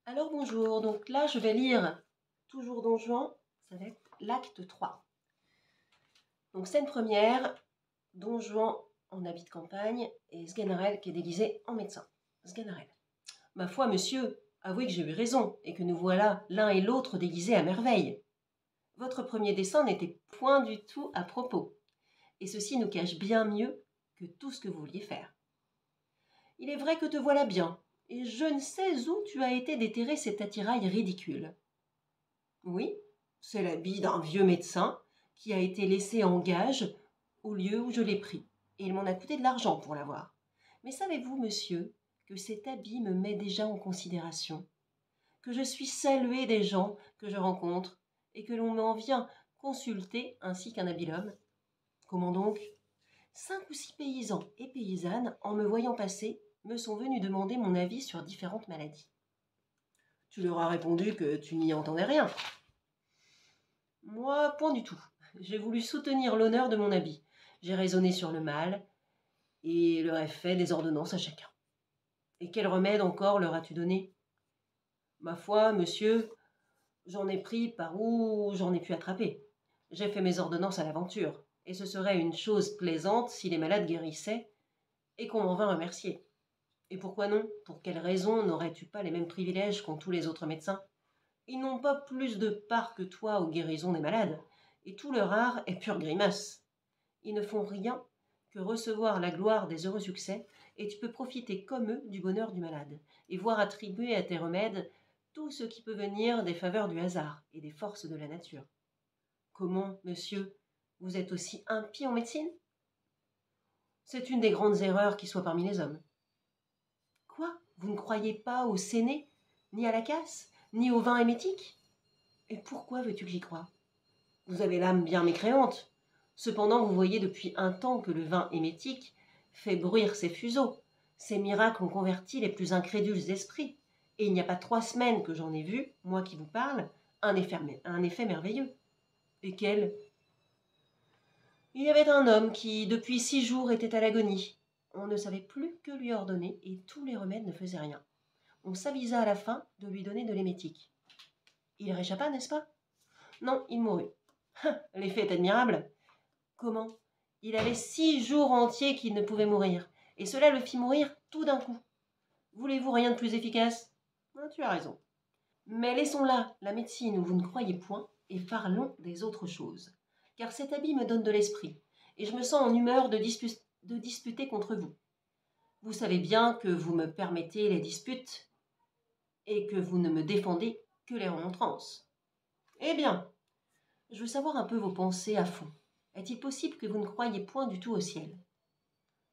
Alors bonjour, donc là je vais lire toujours Don Juan, ça va être l'acte 3. Donc scène première, Don Juan en habit de campagne et Sganarelle qui est déguisé en médecin. Sganarelle. Ma foi monsieur, avouez que j'ai eu raison et que nous voilà l'un et l'autre déguisés à merveille. Votre premier dessein n'était point du tout à propos, et ceci nous cache bien mieux que tout ce que vous vouliez faire. Il est vrai que te voilà bien, et je ne sais où tu as été déterrer cet attirail ridicule. Oui, c'est l'habit d'un vieux médecin qui a été laissé en gage au lieu où je l'ai pris, et il m'en a coûté de l'argent pour l'avoir. Mais savez-vous, monsieur, que cet habit me met déjà en considération, que je suis salué des gens que je rencontre, et que l'on m'en vient consulter ainsi qu'un habile homme. Comment donc? 5 ou 6 paysans et paysannes, en me voyant passer, me sont venus demander mon avis sur différentes maladies. Tu leur as répondu que tu n'y entendais rien. Moi, point du tout. J'ai voulu soutenir l'honneur de mon habit. J'ai raisonné sur le mal et leur ai fait des ordonnances à chacun. Et quel remède encore leur as-tu donné? Ma foi, monsieur, j'en ai pris par où j'en ai pu attraper. J'ai fait mes ordonnances à l'aventure, et ce serait une chose plaisante si les malades guérissaient et qu'on m'en vint remercier. Et pourquoi non? Pour quelle raison n'aurais-tu pas les mêmes privilèges qu'ont tous les autres médecins? Ils n'ont pas plus de part que toi aux guérisons des malades, et tout leur art est pure grimace. Ils ne font rien que recevoir la gloire des heureux succès, et tu peux profiter comme eux du bonheur du malade, et voir attribuer à tes remèdes tout ce qui peut venir des faveurs du hasard et des forces de la nature. Comment, monsieur, vous êtes aussi impie en médecine? C'est une des grandes erreurs qui soit parmi les hommes. Quoi? Vous ne croyez pas au séné, ni à la casse, ni au vin émétique? Et pourquoi veux-tu que j'y croie? Vous avez l'âme bien mécréante. Cependant, vous voyez depuis un temps que le vin émétique fait bruire ses fuseaux. Ces miracles ont converti les plus incrédules esprits. Et il n'y a pas 3 semaines que j'en ai vu, moi qui vous parle, un effet merveilleux. Et quel? Il y avait un homme qui, depuis 6 jours, était à l'agonie. On ne savait plus que lui ordonner et tous les remèdes ne faisaient rien. On s'avisa à la fin de lui donner de l'émétique. Il réchappa, n'est-ce pas? Non, il mourut. L'effet est admirable. Comment? Il avait 6 jours entiers qu'il ne pouvait mourir, et cela le fit mourir tout d'un coup. Voulez-vous rien de plus efficace? Tu as raison. Mais laissons là la médecine où vous ne croyez point, et parlons des autres choses. Car cet habit me donne de l'esprit, et je me sens en humeur de disputer contre vous. Vous savez bien que vous me permettez les disputes, et que vous ne me défendez que les remontrances. Eh bien, je veux savoir un peu vos pensées à fond. Est-il possible que vous ne croyiez point du tout au ciel?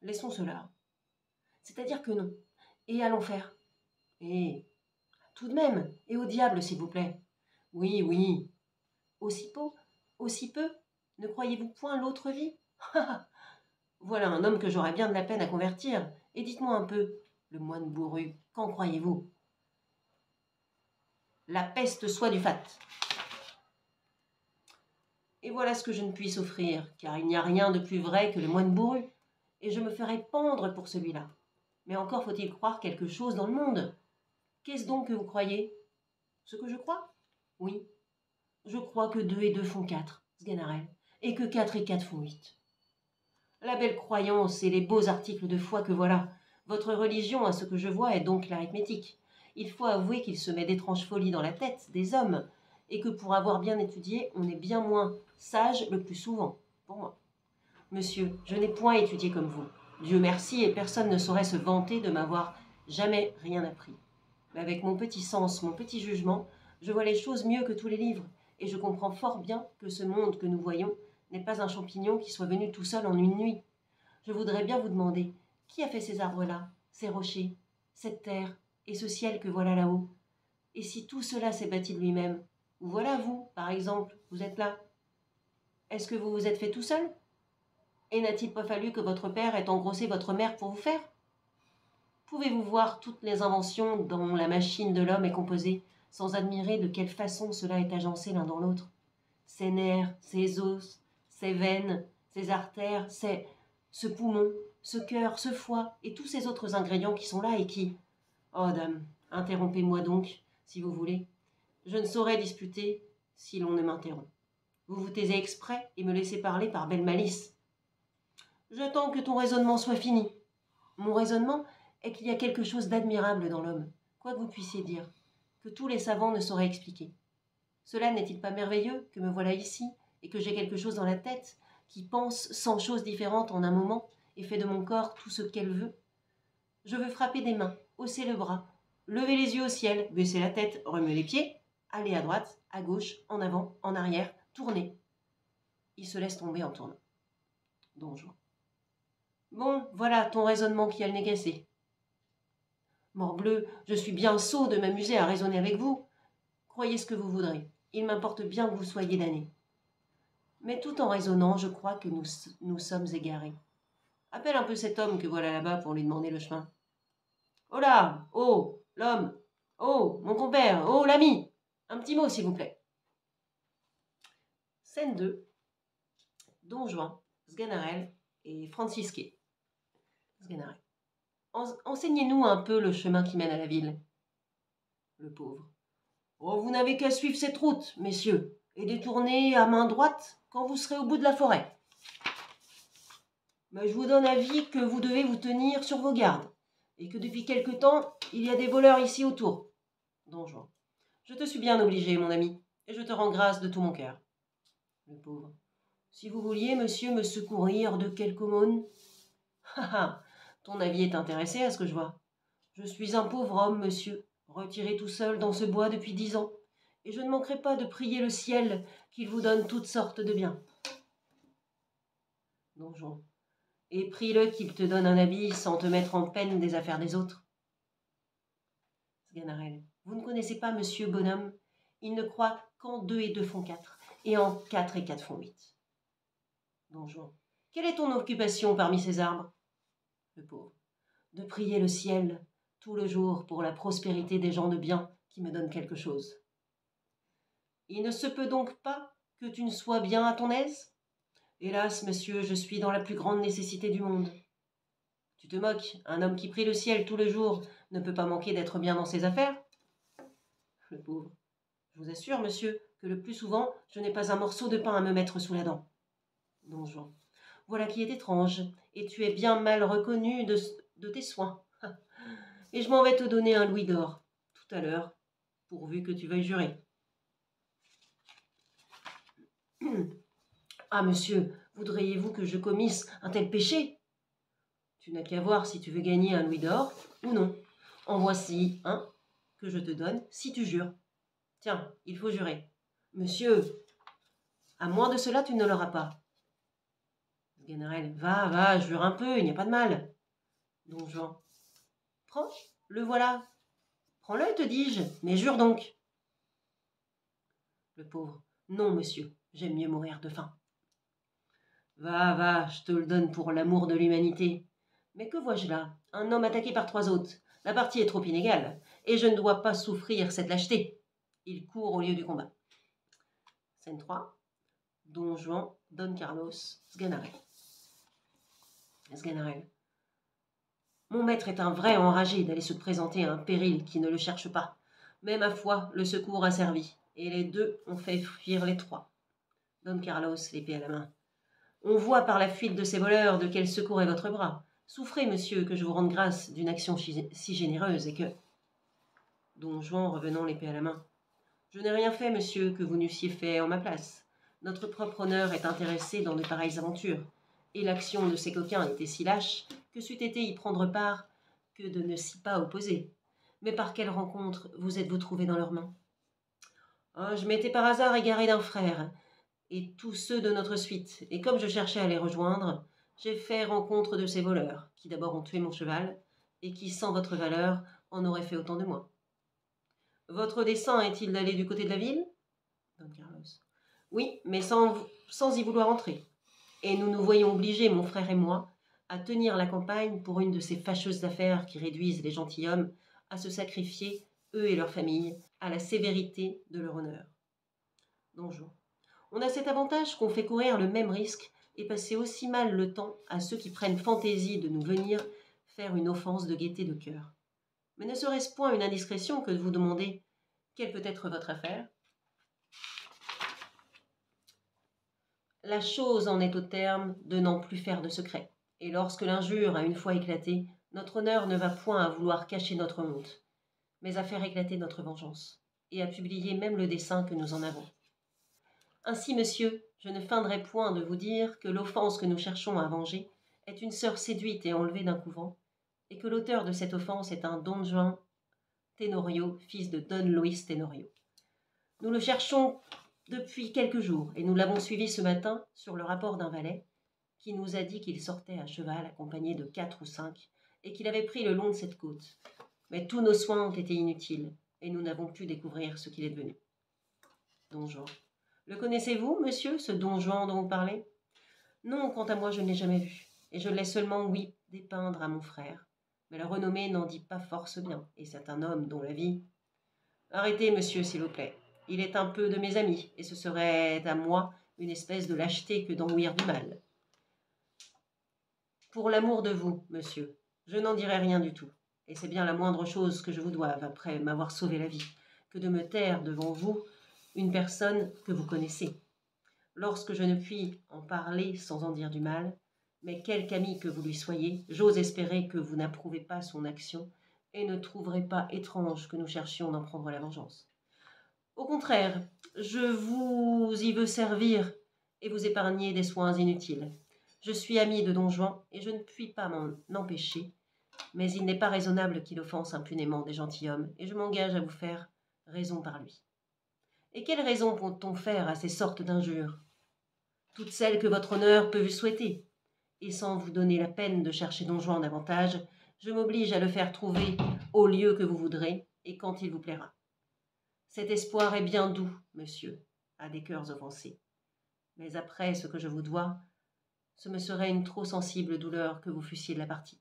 Laissons cela. C'est-à-dire que non. Et à l'enfer? Et tout de même, et au diable, s'il vous plaît. Oui, oui. Aussi peu, ne croyez-vous point l'autre vie? Voilà un homme que j'aurais bien de la peine à convertir. Et dites-moi un peu, le moine bourru, qu'en croyez-vous? La peste soit du fat. Et voilà ce que je ne puis offrir, car il n'y a rien de plus vrai que le moine bourru, et je me ferai pendre pour celui-là. Mais encore faut-il croire quelque chose dans le monde. Qu'est-ce donc que vous croyez? Ce que je crois? Oui. Je crois que 2 et 2 font 4, Sganarelle, et que 4 et 4 font 8. La belle croyance et les beaux articles de foi que voilà. Votre religion, à ce que je vois, est donc l'arithmétique. Il faut avouer qu'il se met d'étranges folies dans la tête des hommes, et que pour avoir bien étudié, on est bien moins sage le plus souvent, pour moi. Monsieur, je n'ai point étudié comme vous. Dieu merci, et personne ne saurait se vanter de m'avoir jamais rien appris. Mais avec mon petit sens, mon petit jugement, je vois les choses mieux que tous les livres, et je comprends fort bien que ce monde que nous voyons n'est pas un champignon qui soit venu tout seul en une nuit. Je voudrais bien vous demander, qui a fait ces arbres-là, ces rochers, cette terre et ce ciel que voilà là-haut? Et si tout cela s'est bâti de lui-même, ou voilà vous, par exemple, vous êtes là, est-ce que vous vous êtes fait tout seul? Et n'a-t-il pas fallu que votre père ait engrossé votre mère pour vous faire? Pouvez-vous voir toutes les inventions dont la machine de l'homme est composée, sans admirer de quelle façon cela est agencé l'un dans l'autre? Ses nerfs, ses os, ses veines, ses artères, ce poumon, ce cœur, ce foie, et tous ces autres ingrédients qui sont là et qui... Oh dame, interrompez-moi donc, si vous voulez. Je ne saurais disputer si l'on ne m'interrompt. Vous vous taisez exprès et me laissez parler par belle malice. J'attends que ton raisonnement soit fini. Mon raisonnement est qu'il y a quelque chose d'admirable dans l'homme, quoi que vous puissiez dire, que tous les savants ne sauraient expliquer. Cela n'est-il pas merveilleux que me voilà ici et que j'ai quelque chose dans la tête qui pense 100 choses différentes en un moment et fait de mon corps tout ce qu'elle veut? Je veux frapper des mains, hausser le bras, lever les yeux au ciel, baisser la tête, remuer les pieds, aller à droite, à gauche, en avant, en arrière, tourner. Il se laisse tomber en tournant. Don Juan. Bon, voilà ton raisonnement qui a le nez cassé. Morbleu, je suis bien sot de m'amuser à raisonner avec vous. Croyez ce que vous voudrez. Il m'importe bien que vous soyez damné. Mais tout en raisonnant, je crois que nous sommes égarés. Appelle un peu cet homme que voilà là-bas pour lui demander le chemin. Oh là! Oh, l'homme! Oh, mon compère! Oh, l'ami! Un petit mot, s'il vous plaît. Scène 2. Don Juan, Sganarelle et Francisquet. Sganarelle. Enseignez-nous un peu le chemin qui mène à la ville. Le pauvre. Oh, vous n'avez qu'à suivre cette route, messieurs, et détourner à main droite quand vous serez au bout de la forêt. Mais je vous donne avis que vous devez vous tenir sur vos gardes, et que depuis quelque temps, il y a des voleurs ici autour. Don Juan. Je te suis bien obligé, mon ami, et je te rends grâce de tout mon cœur. Le pauvre. Si vous vouliez, monsieur, me secourir de quelque aumône. Ton avis est intéressé à ce que je vois. Je suis un pauvre homme, monsieur, retiré tout seul dans ce bois depuis 10 ans, et je ne manquerai pas de prier le ciel qu'il vous donne toutes sortes de biens. Don Juan. Et prie-le qu'il te donne un habit sans te mettre en peine des affaires des autres. Sganarelle. Vous ne connaissez pas monsieur bonhomme. Il ne croit qu'en 2 et 2 font 4, et en 4 et 4 font 8. Don Juan. Quelle est ton occupation parmi ces arbres? Le pauvre. De prier le ciel tout le jour pour la prospérité des gens de bien qui me donnent quelque chose. Il ne se peut donc pas que tu ne sois bien à ton aise? Hélas, monsieur, je suis dans la plus grande nécessité du monde. Tu te moques, un homme qui prie le ciel tout le jour ne peut pas manquer d'être bien dans ses affaires? Le pauvre. Je vous assure, monsieur, que le plus souvent, je n'ai pas un morceau de pain à me mettre sous la dent. Don Juan. Voilà qui est étrange, et tu es bien mal reconnu de tes soins. Et je m'en vais te donner un louis d'or, tout à l'heure, pourvu que tu veuilles jurer. Ah, monsieur, voudriez-vous que je commisse un tel péché? Tu n'as qu'à voir si tu veux gagner un louis d'or ou non. En voici un que je te donne si tu jures. Tiens, il faut jurer. Monsieur, à moins de cela, tu ne l'auras pas. Sganarelle. Va, jure un peu, il n'y a pas de mal. Don Juan. Prends, le voilà. Prends-le, te dis-je, mais jure donc. Le pauvre. Non, monsieur, j'aime mieux mourir de faim. Va, je te le donne pour l'amour de l'humanité. Mais que vois-je là? Un homme attaqué par 3 autres. La partie est trop inégale, et je ne dois pas souffrir cette lâcheté. Il court au lieu du combat. Scène 3. Don Juan, Don Carlos, Sganarelle. Sganarelle. Mon maître est un vrai enragé d'aller se présenter à un péril qui ne le cherche pas. Mais ma foi, le secours a servi, et les 2 ont fait fuir les 3. Don Carlos, l'épée à la main. On voit par la fuite de ces voleurs de quel secours est votre bras. Souffrez, monsieur, que je vous rende grâce d'une action si généreuse et que... Don Juan, revenant l'épée à la main. Je n'ai rien fait, monsieur, que vous n'eussiez fait en ma place. Notre propre honneur est intéressé dans de pareilles aventures, et l'action de ces coquins était si lâche que c'eût été y prendre part que de ne s'y pas opposer. Mais par quelle rencontre vous êtes-vous trouvé dans leurs mains? Oh, je m'étais par hasard égaré d'un frère, et tous ceux de notre suite, et comme je cherchais à les rejoindre, j'ai fait rencontre de ces voleurs, qui d'abord ont tué mon cheval, et qui, sans votre valeur, en auraient fait autant de moi. Votre dessein est-il d'aller du côté de la ville? Don Carlos. Oui, mais sans y vouloir entrer. Et nous nous voyons obligés, mon frère et moi, à tenir la campagne pour une de ces fâcheuses affaires qui réduisent les gentilshommes à se sacrifier, eux et leurs familles, à la sévérité de leur honneur. Don Juan. On a cet avantage qu'on fait courir le même risque et passer aussi mal le temps à ceux qui prennent fantaisie de nous venir faire une offense de gaieté de cœur. Mais ne serait-ce point une indiscrétion que de vous demander Quelle peut être votre affaire? La chose en est au terme de n'en plus faire de secret. Et lorsque l'injure a une fois éclaté, notre honneur ne va point à vouloir cacher notre honte, mais à faire éclater notre vengeance, et à publier même le dessein que nous en avons. Ainsi, monsieur, je ne feindrai point de vous dire que l'offense que nous cherchons à venger est une sœur séduite et enlevée d'un couvent, et que l'auteur de cette offense est un Don Juan Tenorio, fils de Don Luis Tenorio. Nous le cherchons depuis quelques jours, et nous l'avons suivi ce matin sur le rapport d'un valet, qui nous a dit qu'il sortait à cheval accompagné de 4 ou 5, et qu'il avait pris le long de cette côte. Mais tous nos soins ont été inutiles, et nous n'avons pu découvrir ce qu'il est devenu. Don Juan. Le connaissez-vous, monsieur, ce Don Juan dont vous parlez? Non, quant à moi, je ne l'ai jamais vu, et je l'ai seulement ouï dépeindre à mon frère. Mais la renommée n'en dit pas force bien, et c'est un homme dont la vie... Arrêtez, monsieur, s'il vous plaît. Il est un peu de mes amis, et ce serait à moi une espèce de lâcheté que d'en ouïr du mal. Pour l'amour de vous, monsieur, je n'en dirai rien du tout, et c'est bien la moindre chose que je vous doive, après m'avoir sauvé la vie, que de me taire devant vous une personne que vous connaissez. Lorsque je ne puis en parler sans en dire du mal, mais quelque ami que vous lui soyez, j'ose espérer que vous n'approuvez pas son action et ne trouverez pas étrange que nous cherchions d'en prendre la vengeance. Au contraire, je vous y veux servir et vous épargner des soins inutiles. Je suis ami de Don Juan et je ne puis pas m'en empêcher, mais il n'est pas raisonnable qu'il offense impunément des gentilshommes et je m'engage à vous faire raison par lui. Et quelle raison peut-on faire à ces sortes d'injures? Toutes celles que votre honneur peut vous souhaiter. Et sans vous donner la peine de chercher Don Juan davantage, je m'oblige à le faire trouver au lieu que vous voudrez et quand il vous plaira. Cet espoir est bien doux, monsieur, à des cœurs offensés. Mais après ce que je vous dois, ce me serait une trop sensible douleur que vous fussiez de la partie.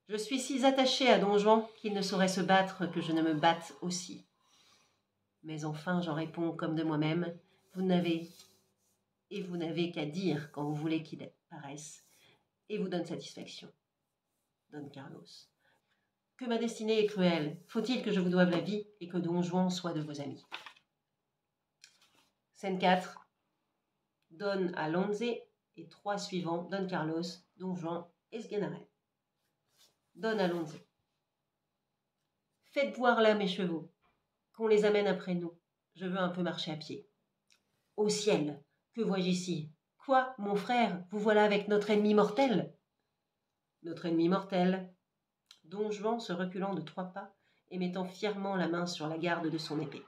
Je suis si attaché à Don Juan qu'il ne saurait se battre que je ne me batte aussi. Mais enfin, j'en réponds comme de moi-même, vous n'avez qu'à dire quand vous voulez qu'il paraisse, et vous donne satisfaction. Don Carlos. Que ma destinée est cruelle. Faut-il que je vous doive la vie et que Don Juan soit de vos amis? Scène 4. Don Alonze et 3 suivants, Don Carlos, Don Juan et Sganarelle. Don Alonze. Faites boire là mes chevaux, qu'on les amène après nous. Je veux un peu marcher à pied. Au ciel, que vois-je ici? Quoi, mon frère, vous voilà avec notre ennemi mortel? Notre ennemi mortel? Don Juan se reculant de 3 pas et mettant fièrement la main sur la garde de son épée.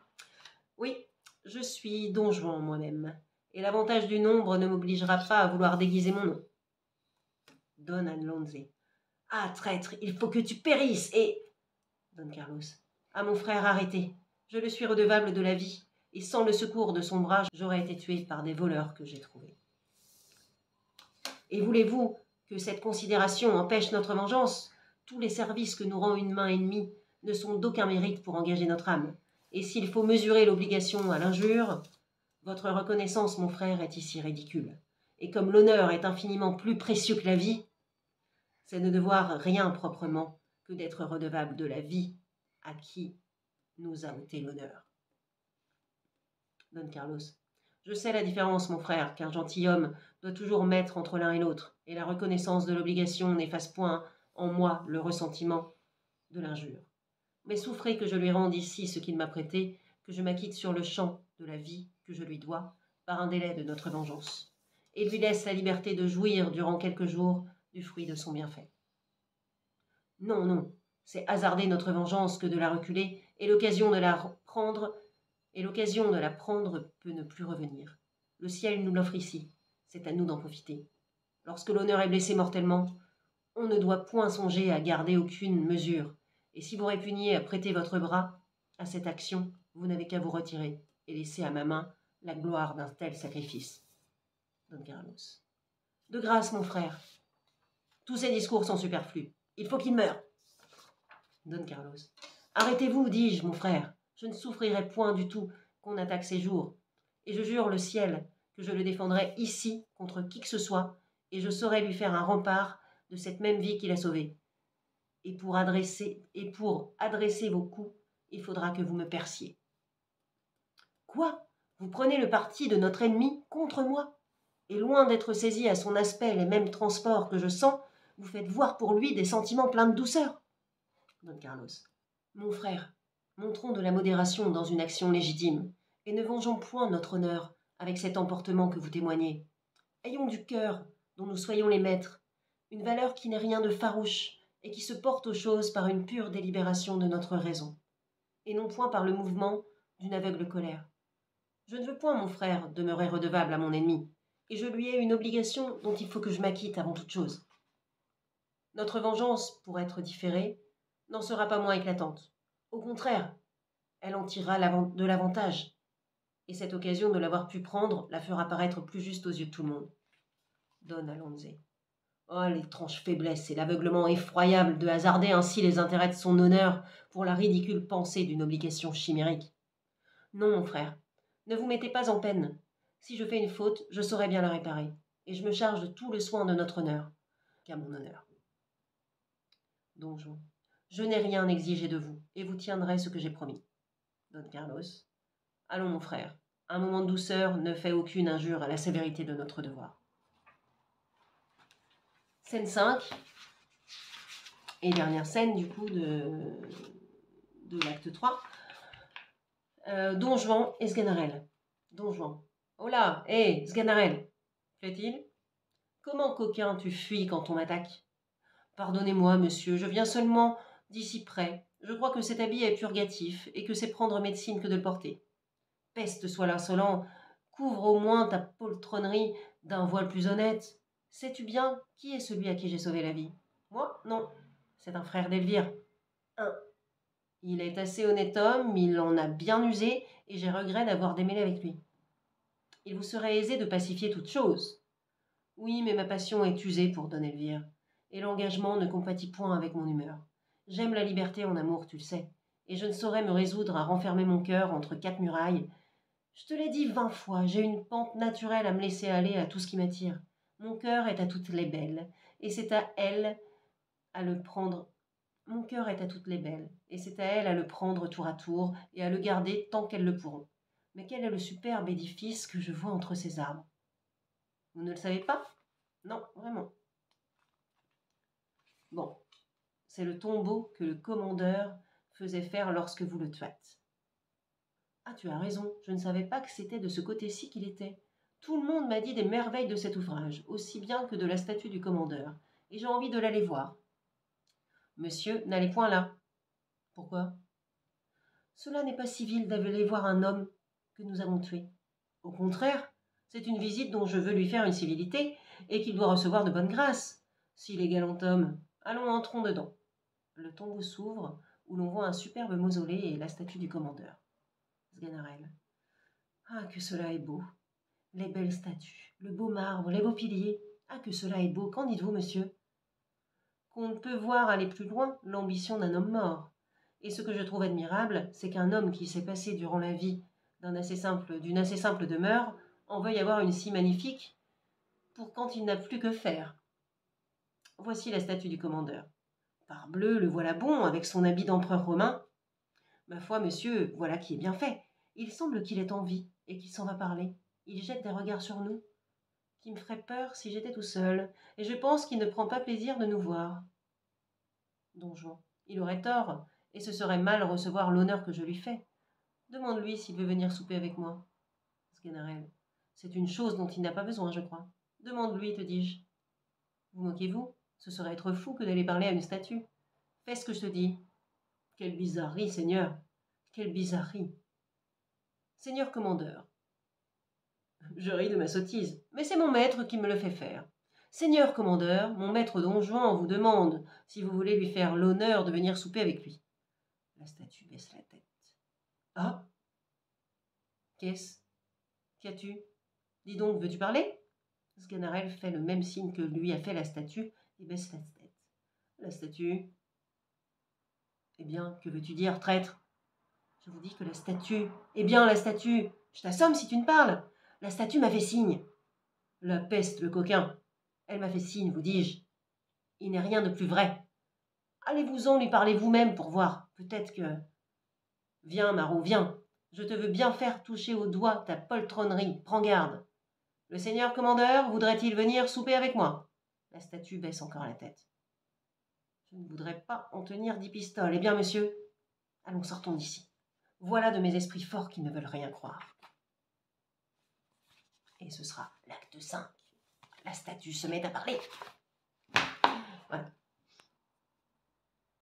Oui, je suis Don Juan moi-même, et l'avantage du nombre ne m'obligera pas à vouloir déguiser mon nom. Don Alonze. Ah, traître, il faut que tu périsses, et... Don Carlos. Ah, mon frère, arrêtez. Je le suis redevable de la vie, et sans le secours de son bras, j'aurais été tué par des voleurs que j'ai trouvés. Et voulez-vous que cette considération empêche notre vengeance? Tous les services que nous rend une main ennemie ne sont d'aucun mérite pour engager notre âme. Et s'il faut mesurer l'obligation à l'injure, votre reconnaissance, mon frère, est ici ridicule. Et comme l'honneur est infiniment plus précieux que la vie, c'est ne devoir rien proprement que d'être redevable de la vie à qui nous a ôté l'honneur. Don Carlos. Je sais la différence, mon frère, qu'un gentilhomme doit toujours mettre entre l'un et l'autre, et la reconnaissance de l'obligation n'efface point en moi le ressentiment de l'injure. Mais souffrez que je lui rende ici ce qu'il m'a prêté, que je m'acquitte sur le champ de la vie que je lui dois, par un délai de notre vengeance, et lui laisse la liberté de jouir durant quelques jours du fruit de son bienfait. Non, non, c'est hasarder notre vengeance que de la reculer, et l'occasion de la prendre peut ne plus revenir. Le ciel nous l'offre ici, c'est à nous d'en profiter. Lorsque l'honneur est blessé mortellement, on ne doit point songer à garder aucune mesure, et si vous répugniez à prêter votre bras à cette action, vous n'avez qu'à vous retirer et laisser à ma main la gloire d'un tel sacrifice. Don Carlos. De grâce, mon frère. Tous ces discours sont superflus. Il faut qu'il meure. Don Carlos. Arrêtez-vous, dis-je, mon frère. Je ne souffrirai point du tout qu'on attaque ses jours, et je jure le ciel que je le défendrai ici contre qui que ce soit, et je saurai lui faire un rempart de cette même vie qu'il a sauvée. Et pour adresser vos coups, il faudra que vous me perciez. » « Quoi ? Vous prenez le parti de notre ennemi contre moi ? Et loin d'être saisi à son aspect les mêmes transports que je sens, vous faites voir pour lui des sentiments pleins de douceur. » Don Carlos. « Mon frère, montrons de la modération dans une action légitime, et ne vengeons point notre honneur avec cet emportement que vous témoignez. Ayons du cœur, dont nous soyons les maîtres, une valeur qui n'est rien de farouche, et qui se porte aux choses par une pure délibération de notre raison, et non point par le mouvement d'une aveugle colère. Je ne veux point, mon frère, demeurer redevable à mon ennemi, et je lui ai une obligation dont il faut que je m'acquitte avant toute chose. Notre vengeance, pour être différée, n'en sera pas moins éclatante. Au contraire, elle en tirera de l'avantage, et cette occasion de l'avoir pu prendre la fera paraître plus juste aux yeux de tout le monde. Don Alonze. Oh, l'étrange faiblesse et l'aveuglement effroyable de hasarder ainsi les intérêts de son honneur pour la ridicule pensée d'une obligation chimérique. Non, mon frère, ne vous mettez pas en peine. Si je fais une faute, je saurai bien la réparer, et je me charge de tout le soin de notre honneur, qu'à mon honneur. Don Juan. Je n'ai rien exigé de vous, et vous tiendrez ce que j'ai promis. Don Carlos. Allons, mon frère, un moment de douceur ne fait aucune injure à la sévérité de notre devoir. Scène 5, et dernière scène du coup de l'acte 3. Don Juan et Sganarelle. Don Juan. Oh là, hé, Sganarelle, fait-il ? Comment, coquin, tu fuis quand on m'attaque ? Pardonnez-moi, monsieur, je viens seulement d'ici près. Je crois que cet habit est purgatif et que c'est prendre médecine que de le porter. Peste soit l'insolent, couvre au moins ta poltronnerie d'un voile plus honnête. Sais-tu bien qui est celui à qui j'ai sauvé la vie ? Moi ? Non, c'est un frère d'Elvire. Il est assez honnête homme, il en a bien usé, et j'ai regret d'avoir démêlé avec lui. Il vous serait aisé de pacifier toute chose. Oui, mais ma passion est usée pour Don Elvire, et l'engagement ne compatit point avec mon humeur. J'aime la liberté en amour, tu le sais, et je ne saurais me résoudre à renfermer mon cœur entre 4 murailles. Je te l'ai dit 20 fois, j'ai une pente naturelle à me laisser aller à tout ce qui m'attire. Mon cœur est à toutes les belles, et c'est à elle à le prendre. Mon cœur est à toutes les belles, et c'est à elles à le prendre tour à tour, et à le garder tant qu'elles le pourront. Mais quel est le superbe édifice que je vois entre ces arbres ? Vous ne le savez pas ? Non, vraiment. Bon, c'est le tombeau que le commandeur faisait faire lorsque vous le tuâtes. Ah, tu as raison, je ne savais pas que c'était de ce côté-ci qu'il était. Tout le monde m'a dit des merveilles de cet ouvrage, aussi bien que de la statue du commandeur, et j'ai envie de l'aller voir. Monsieur, n'allez point là. Pourquoi ? Cela n'est pas civil d'aller voir un homme que nous avons tué. Au contraire, c'est une visite dont je veux lui faire une civilité, et qu'il doit recevoir de bonne grâce. S'il est galant homme, allons, entrons dedans. Le tombeau s'ouvre, où l'on voit un superbe mausolée et la statue du commandeur. Sganarelle. Ah, que cela est beau. Les belles statues, le beau marbre, les beaux piliers. Ah, que cela est beau. Qu'en dites-vous, monsieur ? Qu'on ne peut voir aller plus loin l'ambition d'un homme mort. Et ce que je trouve admirable, c'est qu'un homme qui s'est passé durant la vie d'une assez simple demeure en veuille avoir une si magnifique pour quand il n'a plus que faire. Voici la statue du commandeur. Parbleu, le voilà bon, avec son habit d'empereur romain. Ma foi, monsieur, voilà qui est bien fait. Il semble qu'il est en vie et qu'il s'en va parler. Il jette des regards sur nous, qui me feraient peur si j'étais tout seul, et je pense qu'il ne prend pas plaisir de nous voir. Don Juan. Il aurait tort, et ce serait mal recevoir l'honneur que je lui fais. Demande-lui s'il veut venir souper avec moi. Sganarelle. C'est une chose dont il n'a pas besoin, je crois. Demande-lui, te dis-je. Vous moquez-vous ? Ce serait être fou que d'aller parler à une statue. Fais ce que je te dis. Quelle bizarrerie, Seigneur. Quelle bizarrerie. Seigneur commandeur. Je ris de ma sottise, mais c'est mon maître qui me le fait faire. Seigneur commandeur, mon maître Don Juan vous demande si vous voulez lui faire l'honneur de venir souper avec lui. La statue baisse la tête. Ah ? Qu'est-ce ? Qu'as-tu ? Dis donc, veux-tu parler ? Sganarelle fait le même signe que lui a fait la statue et baisse la tête. La statue. Eh bien, que veux-tu dire, traître ? Je vous dis que la statue. Eh bien, la statue. Je t'assomme si tu ne parles. La statue m'a fait signe. La peste, le coquin. Elle m'a fait signe, vous dis-je. Il n'est rien de plus vrai. Allez-vous-en lui parler vous-même pour voir. Peut-être que... Viens, Marot, viens. Je te veux bien faire toucher au doigt ta poltronnerie. Prends garde. Le seigneur commandeur voudrait-il venir souper avec moi? La statue baisse encore la tête. Je ne voudrais pas en tenir 10 pistoles. Eh bien, monsieur, allons, sortons d'ici. Voilà de mes esprits forts qui ne veulent rien croire. Et ce sera l'acte 5. La statue se met à parler. Voilà.